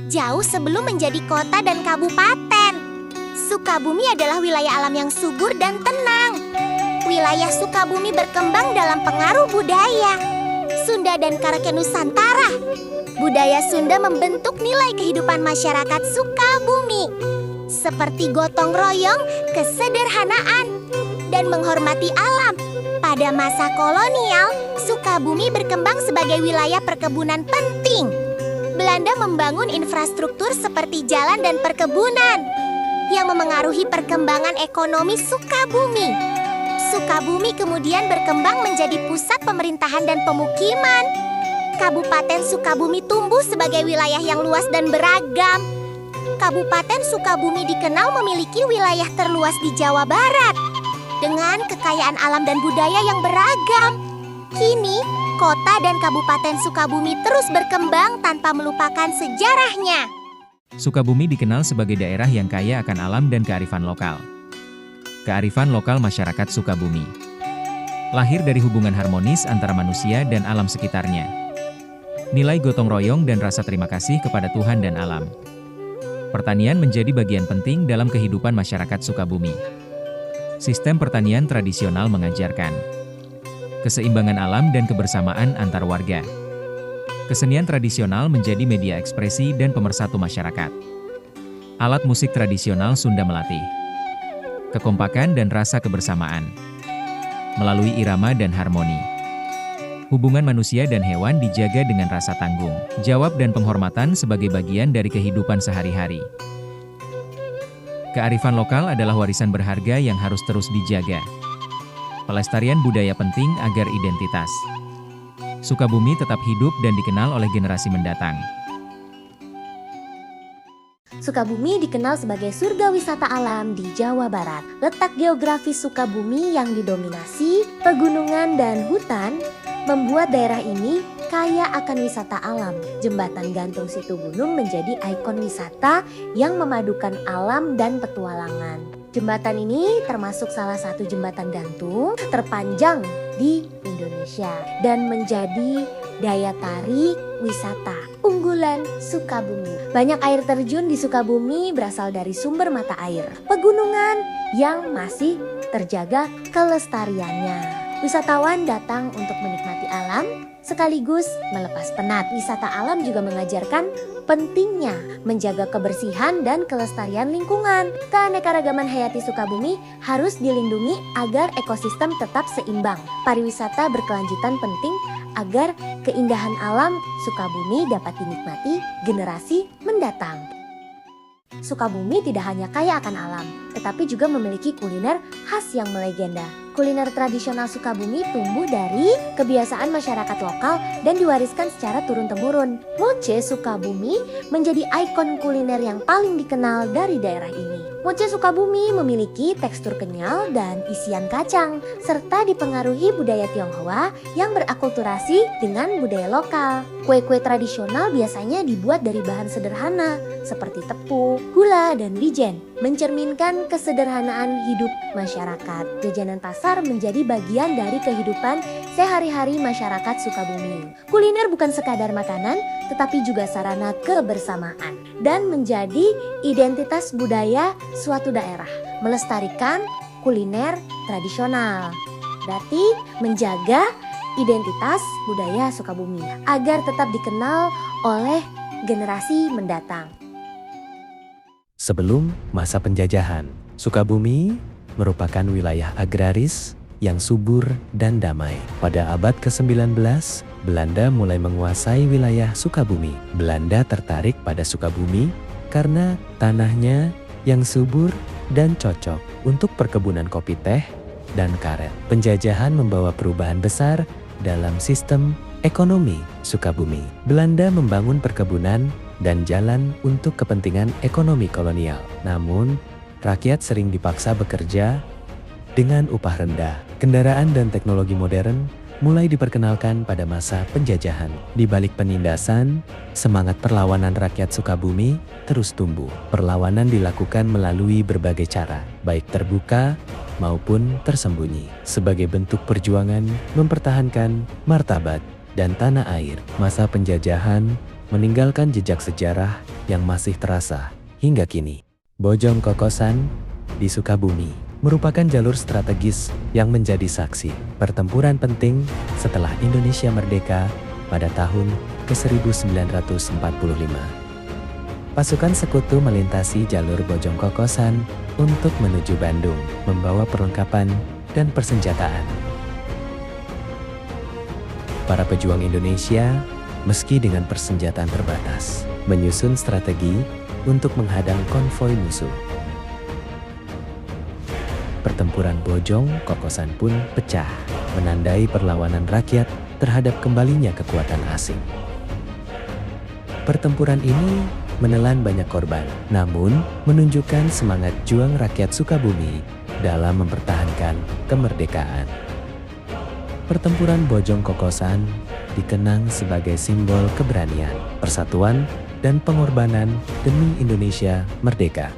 jauh sebelum menjadi kota dan kabupaten. Sukabumi adalah wilayah alam yang subur dan tenang. Wilayah Sukabumi berkembang dalam pengaruh budaya Sunda dan Karaken Nusantara. Budaya Sunda membentuk nilai kehidupan masyarakat Sukabumi, seperti gotong royong, kesederhanaan, dan menghormati alam. Pada masa kolonial, Sukabumi berkembang sebagai wilayah perkebunan penting. Belanda membangun infrastruktur seperti jalan dan perkebunan yang memengaruhi perkembangan ekonomi Sukabumi. Sukabumi kemudian berkembang menjadi pusat pemerintahan dan pemukiman. Kabupaten Sukabumi tumbuh sebagai wilayah yang luas dan beragam. Kabupaten Sukabumi dikenal memiliki wilayah terluas di Jawa Barat dengan kekayaan alam dan budaya yang beragam. Kini, kota dan Kabupaten Sukabumi terus berkembang tanpa melupakan sejarahnya. Sukabumi dikenal sebagai daerah yang kaya akan alam dan kearifan lokal. Kearifan lokal masyarakat Sukabumi lahir dari hubungan harmonis antara manusia dan alam sekitarnya. Nilai gotong royong dan rasa terima kasih kepada Tuhan dan alam. Pertanian menjadi bagian penting dalam kehidupan masyarakat Sukabumi. Sistem pertanian tradisional mengajarkan keseimbangan alam dan kebersamaan antar warga. Kesenian tradisional menjadi media ekspresi dan pemersatu masyarakat. Alat musik tradisional Sunda melatih kekompakan dan rasa kebersamaan melalui irama dan harmoni. Hubungan manusia dan hewan dijaga dengan rasa tanggung jawab dan penghormatan sebagai bagian dari kehidupan sehari-hari. Kearifan lokal adalah warisan berharga yang harus terus dijaga. Pelestarian budaya penting agar identitas Sukabumi tetap hidup dan dikenal oleh generasi mendatang. Sukabumi dikenal sebagai surga wisata alam di Jawa Barat. Letak geografis Sukabumi yang didominasi pegunungan dan hutan membuat daerah ini kaya akan wisata alam. Jembatan gantung Situgunung menjadi ikon wisata yang memadukan alam dan petualangan. Jembatan ini termasuk salah satu jembatan gantung terpanjang di Indonesia dan menjadi daya tarik wisata unggulan Sukabumi. Banyak air terjun di Sukabumi berasal dari sumber mata air pegunungan yang masih terjaga kelestariannya. Wisatawan datang untuk menikmati alam sekaligus melepas penat. Wisata alam juga mengajarkan pentingnya menjaga kebersihan dan kelestarian lingkungan. Keanekaragaman hayati Sukabumi harus dilindungi agar ekosistem tetap seimbang. Pariwisata berkelanjutan penting agar keindahan alam Sukabumi dapat dinikmati generasi mendatang. Sukabumi tidak hanya kaya akan alam, tetapi juga memiliki kuliner khas yang melegenda. Kuliner tradisional Sukabumi tumbuh dari kebiasaan masyarakat lokal dan diwariskan secara turun-temurun. Moce Sukabumi menjadi ikon kuliner yang paling dikenal dari daerah ini. Moce Sukabumi memiliki tekstur kenyal dan isian kacang, serta dipengaruhi budaya Tionghoa yang berakulturasi dengan budaya lokal. Kue-kue tradisional biasanya dibuat dari bahan sederhana, seperti tepung, gula, dan wijen, mencerminkan kesederhanaan hidup masyarakat. Jajanan pasar menjadi bagian dari kehidupan sehari-hari masyarakat Sukabumi. Kuliner bukan sekadar makanan, tetapi juga sarana kebersamaan dan menjadi identitas budaya suatu daerah. Melestarikan kuliner tradisional berarti menjaga identitas budaya Sukabumi agar tetap dikenal oleh generasi mendatang. Sebelum masa penjajahan, Sukabumi merupakan wilayah agraris yang subur dan damai. Pada abad ke-19, Belanda mulai menguasai wilayah Sukabumi. Belanda tertarik pada Sukabumi karena tanahnya yang subur dan cocok untuk perkebunan kopi teh dan karet. Penjajahan membawa perubahan besar dalam sistem ekonomi Sukabumi. Belanda membangun perkebunan dan jalan untuk kepentingan ekonomi kolonial. Namun, rakyat sering dipaksa bekerja dengan upah rendah. Kendaraan dan teknologi modern mulai diperkenalkan pada masa penjajahan. Di balik penindasan, semangat perlawanan rakyat Sukabumi terus tumbuh. Perlawanan dilakukan melalui berbagai cara, baik terbuka maupun tersembunyi, sebagai bentuk perjuangan mempertahankan martabat dan tanah air. Masa penjajahan meninggalkan jejak sejarah yang masih terasa hingga kini. Bojong Kokosan di Sukabumi merupakan jalur strategis yang menjadi saksi pertempuran penting setelah Indonesia merdeka pada tahun ke-1945. Pasukan sekutu melintasi jalur Bojong Kokosan untuk menuju Bandung, membawa perlengkapan dan persenjataan. Para pejuang Indonesia, meski dengan persenjataan terbatas, menyusun strategi untuk menghadang konvoi musuh. Pertempuran Bojong Kokosan pun pecah, menandai perlawanan rakyat terhadap kembalinya kekuatan asing. Pertempuran ini menelan banyak korban, namun menunjukkan semangat juang rakyat Sukabumi dalam mempertahankan kemerdekaan. Pertempuran Bojong Kokosan dikenang sebagai simbol keberanian, persatuan, dan pengorbanan demi Indonesia merdeka.